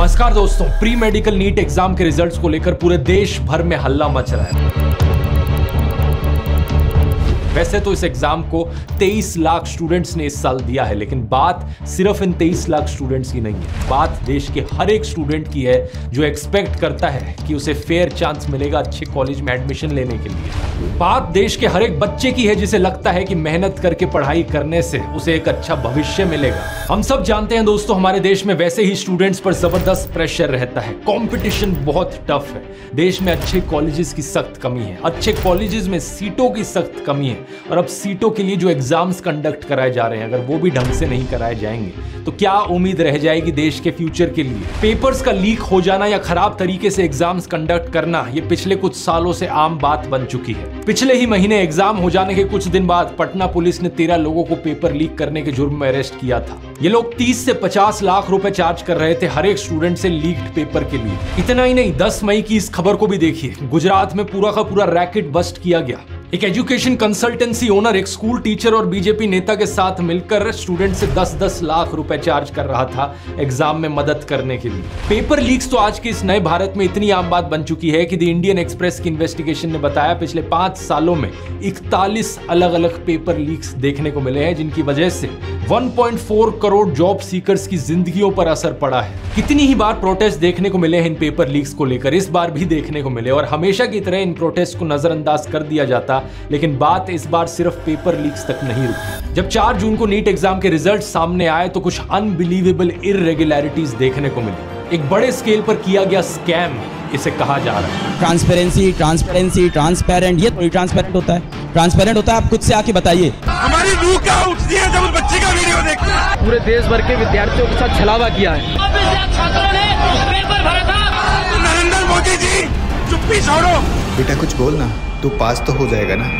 नमस्कार दोस्तों, pre medical NEET exam के रिजल्ट्स को लेकर पूरे देश भर में हल्ला मच रहा है। वैसे तो इस एग्जाम को 23 लाख स्टूडेंट्स ने इस साल दिया है, लेकिन बात सिर्फ इन 23 लाख स्टूडेंट्स की नहीं है। बात देश के हर एक स्टूडेंट की है जो एक्सपेक्ट करता है कि उसे फेयर चांस मिलेगा अच्छे कॉलेज में एडमिशन लेने के लिए। बात देश के हर एक बच्चे की है जिसे लगता है कि मेहनत करके पढ़ाई करने से उसे एक अच्छा भविष्य मिलेगा। हम सब जानते हैं दोस्तों, हमारे देश में वैसे ही स्टूडेंट्स पर जबरदस्त प्रेशर रहता है। कॉम्पिटिशन बहुत टफ है। देश में अच्छे कॉलेजेस की सख्त कमी है, अच्छे कॉलेजेस में सीटों की सख्त कमी है, और अब सीटों के लिए जो एग्जाम्स कंडक्ट कराए जा रहे हैं, अगर वो भी ढंग से नहीं कराए जाएंगे तो क्या उम्मीद रह जाएगी देश के फ्यूचर के लिए। पेपर्स का लीक हो जाना या खराब तरीके से एग्जाम्स कंडक्ट करना, ये पिछले कुछ सालों से आम बात बन चुकी है। पिछले ही महीने एग्जाम हो जाने के कुछ दिन बाद पटना पुलिस ने 13 लोगों को पेपर लीक करने के जुर्म में अरेस्ट किया था। ये लोग 30 से 50 लाख रुपए चार्ज कर रहे थे हर एक स्टूडेंट से लीक्ड पेपर के लिए। इतना ही नहीं, 10 मई की इस खबर को भी देखिए। गुजरात में पूरा का पूरा रैकेट बस्ट किया गया। एक एजुकेशन कंसल्टेंसी ओनर एक स्कूल टीचर और बीजेपी नेता के साथ मिलकर स्टूडेंट से 10-10 लाख रुपए चार्ज कर रहा था एग्जाम में मदद करने के लिए। पेपर लीक्स तो आज के इस नए भारत में इतनी आम बात बन चुकी है कि द इंडियन एक्सप्रेस की इन्वेस्टिगेशन ने बताया पिछले 5 सालों में 41 अलग अलग पेपर लीक्स देखने को मिले हैं, जिनकी वजह से 1.4 करोड़ जॉब सीकर्स की जिंदगियों पर असर पड़ा है। कितनी ही बार प्रोटेस्ट देखने को मिले हैं इन पेपर लीक्स को लेकर, इस बार भी देखने को मिले, और हमेशा की तरह इन प्रोटेस्ट को नजरअंदाज कर दिया जाता। लेकिन बात इस बार सिर्फ पेपर लीक्स तक नहीं रुकी। जब 4 जून को नीट एग्जाम के रिजल्ट सामने आए तो कुछ अनबिलीवेबल इररेगुलरिटीज देखने को मिली। एक बड़े स्केल पर किया गया स्कैम इसे कहा जा रहा है। ट्रांसपेरेंट, ये थोड़ी ट्रांसपेरेंट होता है। ट्रांसपेरेंट होता है, आप खुद से आके बताइए। हमारी रूह क्या उठती है जब उस बच्चे का वीडियो देखते हैं। पूरे देश भर के विद्यार्थियों के साथ छलावा किया है। छात्रों ने पेपर भरा था। नरेंद्र मोदी जी, चुप्पी छोड़ो। बेटा कुछ बोल ना, तू पास तो हो जाएगा ना।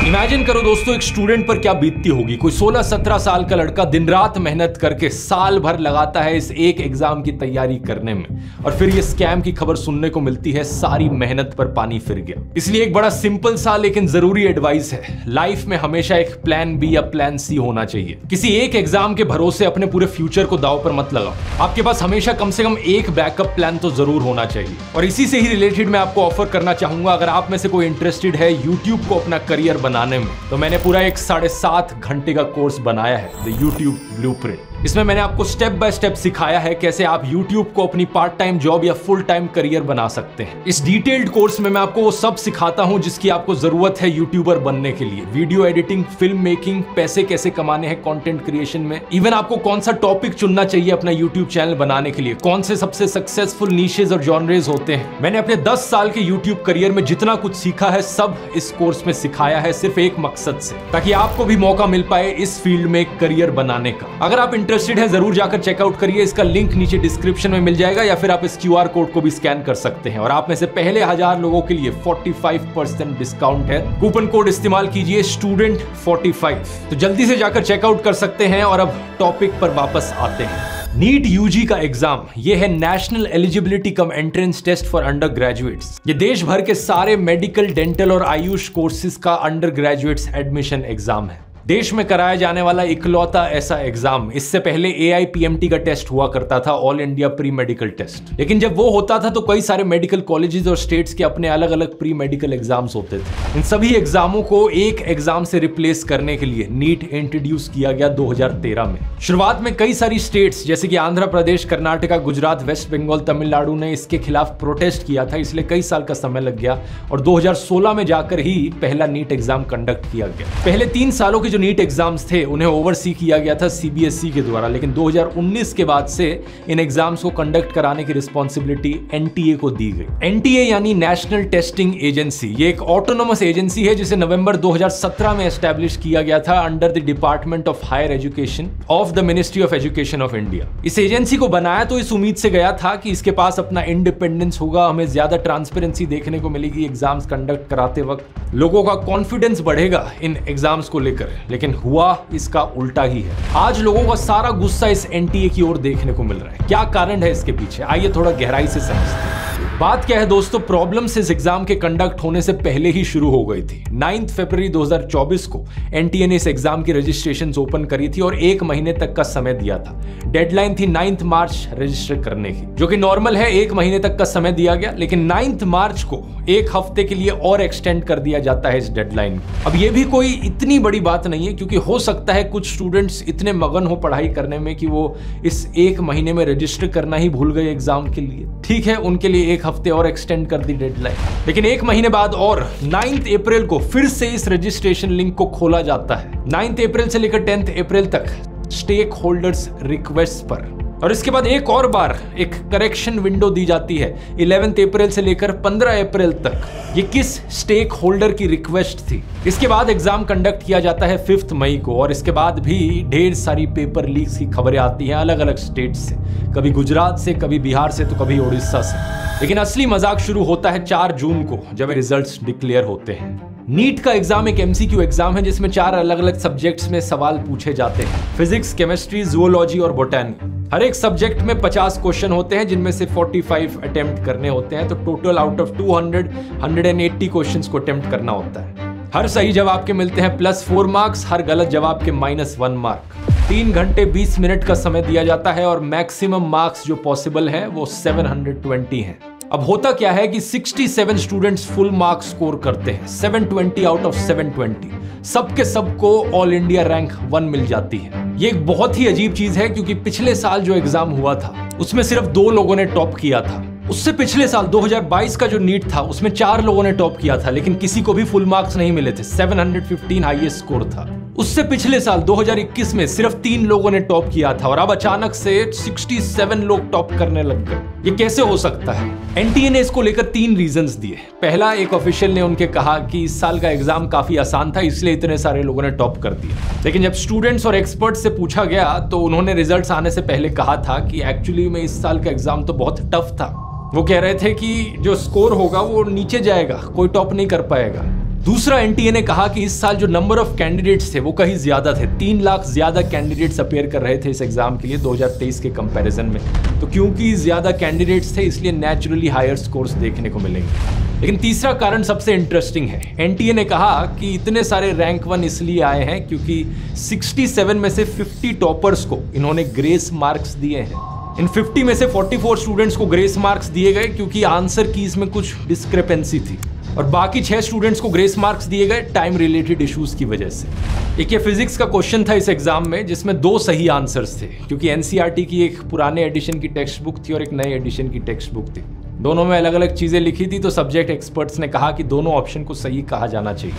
इमेजिन करो दोस्तों, एक स्टूडेंट पर क्या बीतती होगी। कोई 16-17 साल का लड़का दिन रात मेहनत करके साल भर लगाता है इस एक एग्जाम की तैयारी करने में, और फिर ये स्कैम की खबर सुनने को मिलती है, सारी मेहनत पर पानी फिर गया। इसलिए एक बड़ा सिंपल सा लेकिन जरूरी एडवाइस है, लाइफ में हमेशा एक प्लान बी या प्लान सी होना चाहिए। किसी एक एग्जाम के भरोसे अपने पूरे फ्यूचर को दांव पर मत लगाओ। आपके पास हमेशा कम से कम एक बैकअप प्लान तो जरूर होना चाहिए। और इसी से ही रिलेटेड मैं आपको ऑफर करना चाहूंगा, अगर आप में से कोई इंटरेस्टेड है यूट्यूब को अपना करियर बनाने में, तो मैंने पूरा एक 7.5 घंटे का कोर्स बनाया है, द यूट्यूब ब्लूप्रिंट। इसमें मैंने आपको स्टेप बाय स्टेप सिखाया है कैसे आप यूट्यूब को अपनी पार्ट टाइम जॉब या फुल टाइम करियर बना सकते हैं। इस डिटेल्ड कोर्स में मैं आपको वो सब सिखाता हूं जिसकी आपको जरूरत है यूट्यूबर बनने के लिए। वीडियो एडिटिंग, फिल्म मेकिंग, पैसे कैसे कमाने हैं कंटेंट क्रिएशन में, इवन आपको कौन सा टॉपिक चुनना चाहिए अपना यूट्यूब चैनल बनाने के लिए, कौन से सबसे सक्सेसफुल नीशेज और जॉनरेज होते हैं। मैंने अपने 10 साल के यूट्यूब करियर में जितना कुछ सीखा है सब इस कोर्स में सिखाया है, सिर्फ एक मकसद से, ताकि आपको भी मौका मिल पाए इस फील्ड में करियर बनाने का। अगर आप इंटरेस्टेड हैं जरूर जाकर चेकआउट करिए। इसका लिंक नीचे डिस्क्रिप्शन में मिल जाएगा, या फिर आप इस QR कोड को भी स्कैन कर सकते हैं। और आप में से पहले 1000 लोगों के लिए 45% डिस्काउंट है। कूपन कोड इस्तेमाल कीजिए STUDENT45। तो जल्दी से जाकर चेकआउट कर सकते हैं। और अब टॉपिक पर वापस आते हैं। नीट यूजी का एग्जाम ये है national eligibility cum entrance test for under graduates. ये देश भर के सारे मेडिकल, डेंटल और आयुष कोर्सेज का अंडर ग्रेजुएट्स एडमिशन एग्जाम है। देश में कराया जाने वाला इकलौता ऐसा एग्जाम। इससे पहले AIPMT का टेस्ट हुआ करता था, all India pre medical test. लेकिन जब वो होता था तो कई सारे मेडिकल कॉलेजेस और स्टेट्स के अपने अलग अलग प्री मेडिकल एग्जाम्स होते थे। इन सभी एग्जामों को एक एग्जाम से रिप्लेस करने के लिए नीट इंट्रोड्यूस किया गया 2013 में। शुरुआत में कई सारी स्टेट्स जैसे कि आंध्र प्रदेश, कर्नाटका, गुजरात, वेस्ट बंगाल, तमिलनाडु ने इसके खिलाफ प्रोटेस्ट किया था, इसलिए कई साल का समय लग गया और 2016 में जाकर ही पहला नीट एग्जाम कंडक्ट किया गया। पहले 3 सालों के जो नीट एग्जाम्स थे उन्हें ओवरसी किया गया था CBSE के द्वारा, लेकिन 2019 के बाद से इन एग्जाम्स को कंडक्ट कराने की रिस्पॉन्सिबिलिटी NTA को दी गई। NTA यानी नेशनल टेस्टिंग एजेंसी, ये एक ऑटोनोमस एजेंसी है जिसे नवंबर 2017 में एस्टैब्लिश किया गया था under the department of higher education of the ministry of education of India. इस एजेंसी को बनाया तो इस उम्मीद से गया था कि इसके पास अपना इंडिपेंडेंस होगा, हमें ज्यादा ट्रांसपेरेंसी देखने को मिलेगी एग्जाम्स कंडक्ट कराते वक्त, लोगों का कॉन्फिडेंस बढ़ेगा इन एग्जाम्स को लेकर। लेकिन हुआ इसका उल्टा ही है। आज लोगों का सारा गुस्सा इस NTA की ओर देखने को मिल रहा है। क्या कारण है इसके पीछे, आइए थोड़ा गहराई से समझते हैं। बात क्या है दोस्तों, प्रॉब्लम्स इस एग्जाम के कंडक्ट होने से पहले ही शुरू हो गई थी। 9 फरवरी 2024 को एनटीए ने इस एग्जाम की रजिस्ट्रेशन ओपन करी थी और 1 महीने तक का समय दिया था। डेडलाइन थी 9 मार्च रजिस्टर करने की, जो कि नॉर्मल है, 1 महीने तक का समय दिया गया, लेकिन 9 मार्च को 1 हफ्ते के लिए और एक्सटेंड कर दिया जाता है इस डेडलाइन को। अब ये भी कोई इतनी बड़ी बात नहीं है, क्योंकि हो सकता है कुछ स्टूडेंट्स इतने मगन हो पढ़ाई करने में कि वो इस 1 महीने में रजिस्टर करना ही भूल गए एग्जाम के लिए। ठीक है, उनके लिए 1 हफ्ते और एक्सटेंड कर दी डेडलाइन, लेकिन 1 महीने बाद और 9 अप्रैल को फिर से इस रजिस्ट्रेशन लिंक को खोला जाता है। 9 अप्रैल से लेकर 10 अप्रैल तक स्टेक होल्डर्स रिक्वेस्ट पर, और इसके बाद एक और बार एक करेक्शन विंडो दी जाती है 11 अप्रैल से लेकर 15 अप्रैल तक। ये किस स्टेक होल्डर की रिक्वेस्ट थी। इसके बाद एग्जाम कंडक्ट किया जाता है 5 मई को, और इसके बाद भी ढेर सारी पेपर लीक्स की खबरें आती हैं अलग अलग स्टेट से, कभी गुजरात से, कभी बिहार से, तो कभी उड़ीसा से। लेकिन असली मजाक शुरू होता है 4 जून को, जब रिजल्ट्स डिक्लेयर होते हैं। नीट का एग्जाम एक एमसीक्यू एग्जाम है जिसमें 4 अलग अलग सब्जेक्ट्स में सवाल पूछे जाते हैं, फिजिक्स, केमिस्ट्री, जूलॉजी और बोटैनी। हर एक सब्जेक्ट में 50 क्वेश्चन होते हैं, जिनमें से 45 अटेम्प्ट करने होते हैं, तो टोटल आउट ऑफ 200 180 क्वेश्चंस को अटेम्प्ट करना होता है। हर सही जवाब के मिलते हैं +4 मार्क्स, हर गलत जवाब के -1 मार्क। 3 घंटे 20 मिनट का समय दिया जाता है और मैक्सिमम मार्क्स जो पॉसिबल है वो 720 हैं। अब होता क्या है कि 67 स्टूडेंट्स फुल मार्क्स स्कोर करते हैं, 720 आउट ऑफ 720, सबके सबको ऑल इंडिया रैंक 1 मिल जाती है। ये एक बहुत ही अजीब चीज है, क्योंकि पिछले साल जो एग्जाम हुआ था उसमें सिर्फ 2 लोगों ने टॉप किया था। उससे पिछले साल 2022 का जो नीट था उसमें 4 लोगों ने टॉप किया था, लेकिन किसी को भी फुल मार्क्स नहीं मिले थे, 715 हाईएस्ट स्कोर था। उससे पिछले साल 2021 में सिर्फ 3 लोगों ने टॉप किया था, और अब अचानक से 67 लोग टॉप करने लग गए। ये कैसे हो सकता है? एनटीए ने इसको लेकर 3 रीजंस दिए। पहला, एक ऑफिशियल ने उनके कहा कि इस साल का एग्जाम काफी आसान था, इसलिए इतने सारे लोगों ने टॉप कर दिया। लेकिन जब स्टूडेंट्स और एक्सपर्ट्स से पूछा गया तो उन्होंने रिजल्ट्स आने से पहले कहा था कि एक्चुअली में इस साल का एग्जाम तो बहुत टफ था। वो कह रहे थे कि जो स्कोर होगा वो नीचे जाएगा, कोई टॉप नहीं कर पाएगा। दूसरा, एनटीए ने कहा कि इस साल जो नंबर ऑफ कैंडिडेट्स थे वो कहीं ज्यादा थे, 3 लाख ज्यादा कैंडिडेट्स अपेयर कर रहे थे इस एग्जाम के लिए 2023 के कंपैरिजन में। तो क्योंकि ज्यादा कैंडिडेट्स थे इसलिए नेचुरली हायर स्कोर्स देखने को मिलेंगे। लेकिन तीसरा कारण सबसे इंटरेस्टिंग है। एनटीए ने कहा कि इतने सारे रैंक 1 इसलिए आए हैं क्योंकि 67 में से 50 टॉपर्स को इन्होंने ग्रेस मार्क्स दिए हैं। इन 50 में से 44 स्टूडेंट्स को ग्रेस मार्क्स दिए गए क्योंकि आंसर कीज में कुछ डिस्क्रिपेंसी थी, और बाकी 6 स्टूडेंट्स को ग्रेस मार्क्स दिए गए टाइम रिलेटेड इश्यूज की वजह से। एक ये फिजिक्स का क्वेश्चन था इस एग्जाम में जिसमें 2 सही आंसर्स थे, क्योंकि एनसीईआरटी की एक पुराने एडिशन की टेक्स्ट बुक थी और एक नए एडिशन की टेक्स्ट बुक थी। दोनों में अलग अलग चीजें लिखी थी, तो सब्जेक्ट एक्सपर्ट्स ने कहा कि दोनों ऑप्शन को सही कहा जाना चाहिए।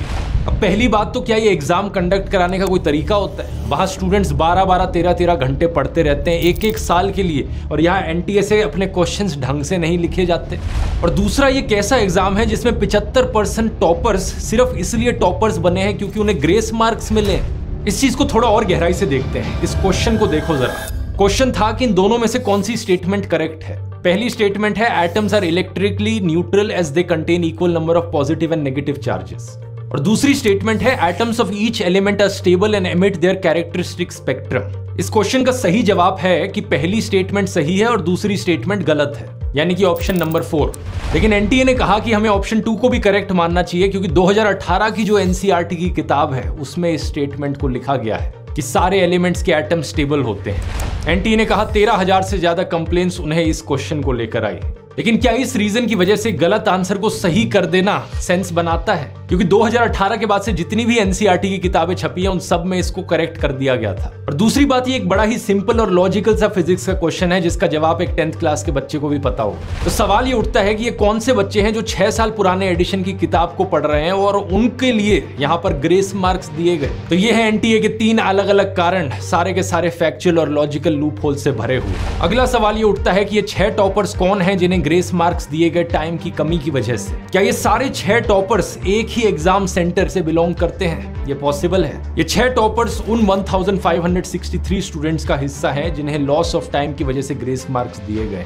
अब पहली बात तो क्या ये एग्जाम कंडक्ट कराने का कोई तरीका होता है? वहां स्टूडेंट्स 12-12, 13-13 घंटे पढ़ते रहते हैं एक साल के लिए, और यहाँ एनटीए से अपने क्वेश्चंस ढंग से नहीं लिखे जाते। और दूसरा, ये कैसा एग्जाम है जिसमें 75% टॉपर्स सिर्फ इसलिए टॉपर्स बने हैं क्योंकि उन्हें ग्रेस मार्क्स मिले? इस चीज को थोड़ा और गहराई से देखते हैं। इस क्वेश्चन को देखो जरा। क्वेश्चन था कि इन दोनों में से कौन सी स्टेटमेंट करेक्ट है। पहली स्टेटमेंट है atoms are electrically neutral as they contain equal number of positive and negative charges, और दूसरी स्टेटमेंट है atoms of each element are stable and emit their characteristic spectrum. इस क्वेश्चन का सही जवाब है कि पहली स्टेटमेंट सही है और दूसरी स्टेटमेंट गलत है, यानी कि ऑप्शन नंबर 4। लेकिन एनटीए ने कहा कि हमें ऑप्शन 2 को भी करेक्ट मानना चाहिए, क्योंकि 2018 की जो एनसीईआरटी की किताब है उसमें इस स्टेटमेंट को लिखा गया है कि सारे एलिमेंट्स के एटम स्टेबल होते हैं। एनटीए ने कहा 13,000 से ज्यादा कंप्लेंट्स उन्हें इस क्वेश्चन को लेकर आई। लेकिन क्या इस रीजन की वजह से गलत आंसर को सही कर देना सेंस बनाता है? क्योंकि 2018 के बाद से जितनी भी एनसीईआरटी की किताबें छपी हैं उन सब में इसको करेक्ट कर दिया गया था। और दूसरी बात, ये एक बड़ा ही सिंपल और लॉजिकल सा फिजिक्स का क्वेश्चन है जिसका जवाब एक 10th क्लास के बच्चे को भी पता हो। तो सवाल ये उठता है कि ये कौन से बच्चे हैं जो 6 साल पुराने एडिशन की किताब को पढ़ रहे हैं और उनके लिए यहाँ पर ग्रेस मार्क्स दिए गए। तो ये है एनटीए के 3 अलग अलग कारण, सारे के सारे फैक्चुअल और लॉजिकल लूप होल से भरे हुए। अगला सवाल ये उठता है कि ये 6 टॉपर्स कौन हैं जिन्हें ग्रेस मार्क्स दिए गए टाइम की कमी की वजह से? क्या ये सारे 6 टॉपर्स एक ही एग्जाम सेंटर से बिलोंग करते हैं? ये पॉसिबल है। ये 6 टॉपर्स उन 1563 स्टूडेंट्स का हिस्सा है जिन्हें लॉस ऑफ टाइम की वजह से ग्रेस मार्क्स दिए गए।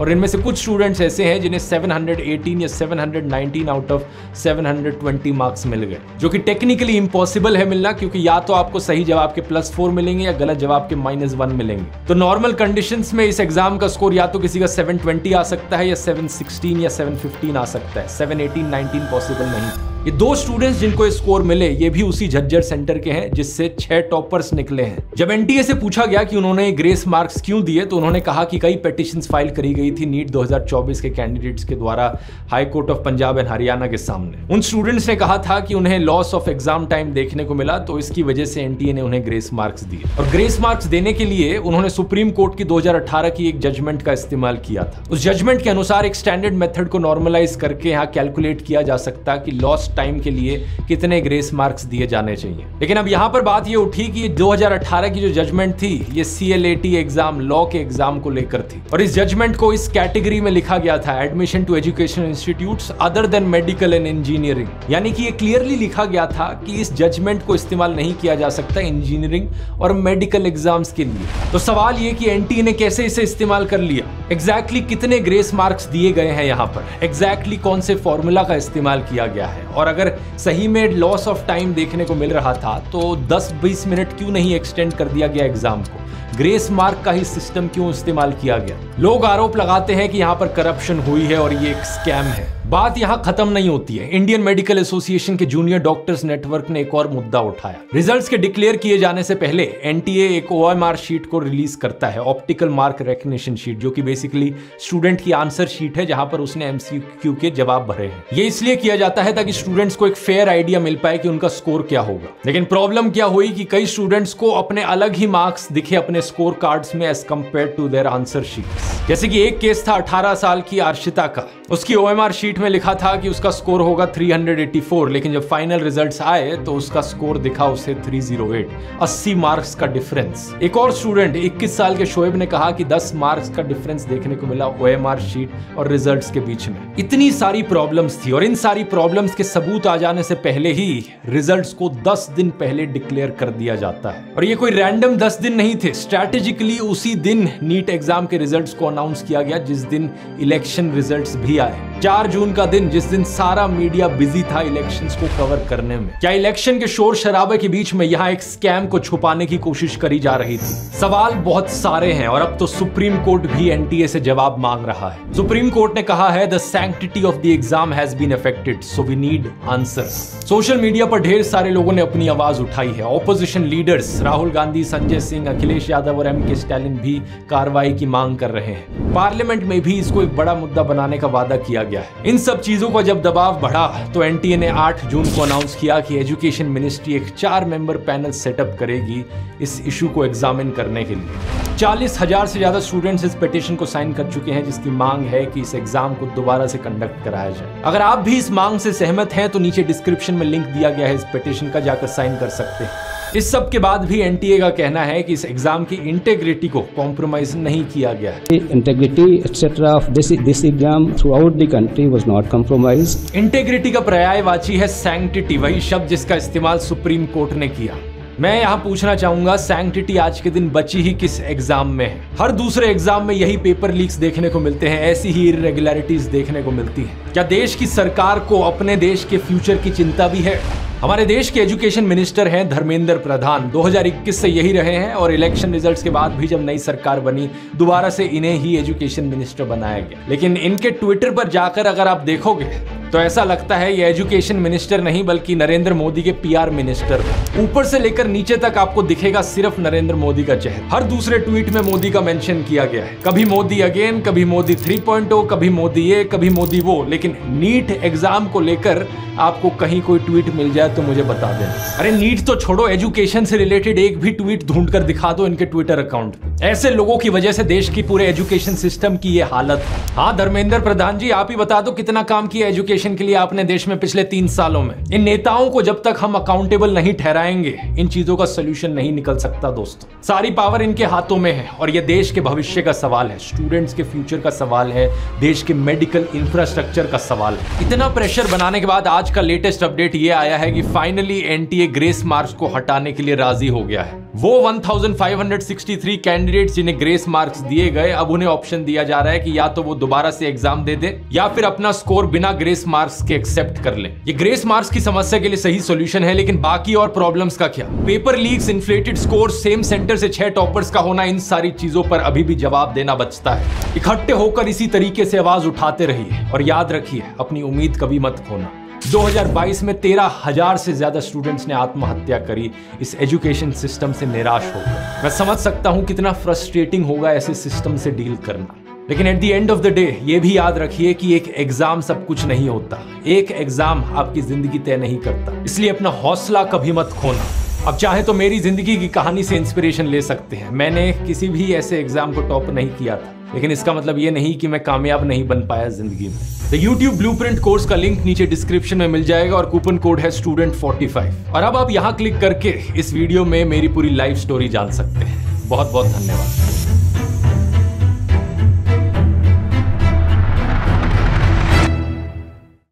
और इनमें से कुछ स्टूडेंट्स ऐसे हैं जिन्हें 718 या 719 आउट ऑफ 720 मार्क्स मिल गए, जो कि टेक्निकली इम्पॉसिबल है मिलना, क्योंकि या तो आपको सही जवाब के +4 मिलेंगे या गलत जवाब के -1 मिलेंगे। तो नॉर्मल कंडीशंस में इस एग्जाम का स्कोर या तो किसी का 720 आ सकता है या 716 या 715 आ सकता है। 718, 19 पॉसिबल नहीं। ये दो स्टूडेंट्स जिनको ये स्कोर मिले ये भी उसी झज्जर सेंटर के हैं जिससे 6 टॉपर्स निकले हैं। जब एनटीए से पूछा गया कि उन्होंने ग्रेस मार्क्स क्यों दिए तो उन्होंने कहा कि कई पेटिशंस फाइल करी गई थी नीट 2024 के कैंडिडेट्स के द्वारा high court of Punjab and Haryana के सामने। उन स्टूडेंट्स ने कहा था कि उन्हें लॉस ऑफ एग्जाम टाइम देखने को मिला, तो इसकी वजह से एनटीए ने उन्हें ग्रेस मार्क्स दिए। और ग्रेस मार्क्स देने के लिए उन्होंने सुप्रीम कोर्ट की 2018 की एक जजमेंट का इस्तेमाल किया था। उस जजमेंट के अनुसार एक स्टैंडर्ड मेथड को नॉर्मलाइज करके यहाँ कैलकुलेट किया जा सकता कि लॉस्ट टाइम के लिए कितने ग्रेस मार्क्स दिए जाने चाहिए। लेकिन अब यहां पर बात ये उठी कि 2018 की जो जजमेंट थी ये CLAT एग्जाम, लॉ के एग्जाम को लेकर थी, और इस जजमेंट को इस कैटेगरी में लिखा गया था, admission to education institutes other than medical and engineering. यानी कि ये क्लियरली लिखा गया था कि इस जजमेंट को इस्तेमाल नहीं किया जा सकता इंजीनियरिंग और मेडिकल एग्जाम्स के लिए। तो सवाल ये कि एनटीए ने कैसे इसे इस्तेमाल कर लिया, एग्जैक्टली कितने ग्रेस मार्क्स दिए गए हैं यहाँ पर, एग्जैक्टली कौन से फॉर्मूला का इस्तेमाल किया गया है, और अगर सही में लॉस ऑफ टाइम देखने को मिल रहा था तो 10-20 मिनट क्यों नहीं एक्सटेंड कर दिया गया एग्जाम को, ग्रेस मार्क का ही सिस्टम क्यों इस्तेमाल किया गया। लोग आरोप लगाते हैं कि यहाँ पर करप्शन हुई है और ये एक स्कैम है। बात यहां खत्म नहीं होती है। इंडियन मेडिकल एसोसिएशन के जूनियर डॉक्टर्स नेटवर्क ने एक और मुद्दा उठाया। रिजल्ट्स के डिक्लेयर किए जाने से पहले एनटीए एक OMR शीट को रिलीज करता है, ऑप्टिकल मार्क रिकग्निशन शीट, जो कि बेसिकली स्टूडेंट की आंसर शीट है जहां पर उसने MCQ के जवाब भरे हैं। ये इसलिए किया जाता है ताकि स्टूडेंट्स को एक फेयर आइडिया मिल पाए कि उनका स्कोर क्या होगा। लेकिन प्रॉब्लम क्या हुई कि कई स्टूडेंट्स को अपने अलग ही मार्क्स दिखे अपने स्कोर कार्ड्स में as compare to their answer sheets. जैसे कि एक केस था 18 साल की अर्शिता का, उसकी OMR शीट में लिखा था कि उसका स्कोर होगा 384, लेकिन जब फाइनल रिजल्ट्स आए तो उसका स्कोर दिखा उसे 308, 80 मार्क्स का डिफरेंस। एक और स्टूडेंट 21 साल के शोएब ने कहा कि 10 मार्क्स का डिफरेंस देखने को मिला OMR शीट और रिजल्ट्स के बीच में। इतनी सारी प्रॉब्लम्स थी और इन सारी प्रॉब्लम्स के सबूत आ जाने से पहले ही रिजल्ट्स को 10 दिन पहले डिक्लेयर कर दिया जाता है। और ये कोई रैंडम 10 दिन नहीं थे, स्ट्रैटेजिकली उसी दिन नीट एग्जाम के रिजल्ट्स को अनाउंस किया गया जिस दिन इलेक्शन रिजल्ट्स भी आए। 4 जून का दिन, जिस दिन सारा मीडिया बिजी था इलेक्शंस को कवर करने में। क्या इलेक्शन के शोर शराबे के बीच में यहाँ एक स्कैम को छुपाने की कोशिश करी जा रही थी? सवाल बहुत सारे हैं और अब तो सुप्रीम कोर्ट भी एनटीए से जवाब मांग रहा है। सुप्रीम कोर्ट ने कहा है the sanctity of the exam has been affected, so we need answers. Social media पर ढेर सारे लोगों ने अपनी आवाज उठाई है। ऑपोजिशन लीडर्स राहुल गांधी, संजय सिंह, अखिलेश यादव और MK स्टालिन भी कार्रवाई की मांग कर रहे हैं। पार्लियामेंट में भी इसको एक बड़ा मुद्दा बनाने का वादा किया गया है। इन सब चीजों का जब दबाव बढ़ा तो एनटीए ने 8 जून को अनाउंस किया कि एजुकेशन मिनिस्ट्री एक 4 मेंबर पैनल सेटअप करेगी इस इशू को एग्जामिन करने के लिए। 40,000 से ज्यादा स्टूडेंट्स इस पिटीशन को साइन कर चुके हैं जिसकी मांग है कि इस एग्जाम को दोबारा से कंडक्ट कराया जाए। अगर आप भी इस मांग से सहमत हैं तो नीचे डिस्क्रिप्शन में लिंक दिया गया है इस पिटीशन का, जाकर साइन कर सकते हैं। इस सब के बाद भी एनटीए का कहना है कि इस एग्जाम की इंटेग्रिटी को कॉम्प्रोमाइज नहीं किया गया है। Integrity etc. of this exam throughout the country was not compromised. Integrity का पर्यायवाची है सैंक्टिटी, वही शब्द जिसका इस्तेमाल सुप्रीम कोर्ट ने किया। मैं यहाँ पूछना चाहूंगा, सैंक्टिटी आज के दिन बची ही किस एग्जाम में है? हर दूसरे एग्जाम में यही पेपर लीक्स देखने को मिलते हैं, ऐसी ही इरेगुलरिटीज देखने को मिलती हैं। क्या देश की सरकार को अपने देश के फ्यूचर की चिंता भी है? हमारे देश के एजुकेशन मिनिस्टर हैं धर्मेंद्र प्रधान, 2021 से यही रहे हैं और इलेक्शन रिजल्ट्स के बाद भी जब नई सरकार बनी दोबारा से इन्हें ही एजुकेशन मिनिस्टर बनाया गया। लेकिन इनके ट्विटर पर जाकर अगर आप देखोगे तो ऐसा लगता है ये एजुकेशन मिनिस्टर नहीं बल्कि नरेंद्र मोदी के PR मिनिस्टर। ऊपर से लेकर नीचे तक आपको दिखेगा सिर्फ नरेंद्र मोदी का चेहरा। हर दूसरे ट्वीट में मोदी का मेंशन किया गया है, कभी मोदी अगेन, कभी मोदी 3.0, कभी मोदी ये, कभी मोदी वो। लेकिन नीट एग्जाम को लेकर आपको कहीं कोई ट्वीट मिल जाए तो मुझे बता देना। अरे नीट तो छोड़ो, एजुकेशन से रिलेटेड एक भी ट्वीट ढूंढ कर दिखा दो इनके ट्विटर अकाउंट पे। ऐसे लोगों की वजह से देश की पूरे एजुकेशन सिस्टम की ये हालत है। हाँ धर्मेंद्र प्रधान जी, आप ही बता दो कितना काम किया एजुकेशन के लिए आपने देश में पिछले 3 सालों में। इन नेताओं को जब तक हम अकाउंटेबल नहीं ठहराएंगे इन चीजों का सोल्यूशन नहीं निकल सकता दोस्तों। सारी पावर इनके हाथों में है और ये देश के भविष्य का सवाल है, स्टूडेंट्स के फ्यूचर का सवाल है, देश के मेडिकल इंफ्रास्ट्रक्चर का सवाल है। इतना प्रेशर बनाने के बाद आज का लेटेस्ट अपडेट ये आया है कि फाइनली एनटीए ग्रेस मार्क्स को हटाने के लिए राजी हो गया है। वो 1563 कैंडिडेट्स जिन्हें ग्रेस मार्क्स दिए गए, अब उन्हें ऑप्शन दिया जा रहा है कि या तो वो दोबारा से एग्जाम दे दे या फिर अपना स्कोर बिना ग्रेस मार्क्स के एक्सेप्ट कर ले। ये ग्रेस मार्क्स की समस्या के लिए सही सॉल्यूशन है, लेकिन बाकी और प्रॉब्लम्स का क्या? Paper leaks, inflated score, same centre से 6 टॉपर्स का होना, इन सारी चीजों पर अभी भी जवाब देना बचता है। इकट्ठे होकर इसी तरीके से आवाज उठाते रहिए और याद रखिए, अपनी उम्मीद कभी मत खोना। 2022 में 13,000 से ज्यादा स्टूडेंट्स ने आत्महत्या करी इस एजुकेशन सिस्टम से निराश होकर। मैं समझ सकता हूं कितना फ्रस्ट्रेटिंग होगा ऐसे सिस्टम से डील करना, लेकिन at the end of the day ये भी याद रखिए कि एक एग्जाम सब कुछ नहीं होता। एक एग्जाम आपकी जिंदगी तय नहीं करता, इसलिए अपना हौसला कभी मत खोना। अब चाहे तो मेरी जिंदगी की कहानी से इंस्पिरेशन ले सकते हैं। मैंने किसी भी ऐसे एग्जाम को टॉप नहीं किया था, लेकिन इसका मतलब ये नहीं कि मैं कामयाब नहीं बन पाया जिंदगी में। द YouTube ब्लूप्रिंट कोर्स का लिंक नीचे डिस्क्रिप्शन में मिल जाएगा और कूपन कोड है student45। और अब आप यहां क्लिक करके इस वीडियो में मेरी पूरी लाइफ स्टोरी जान सकते हैं। बहुत बहुत धन्यवाद।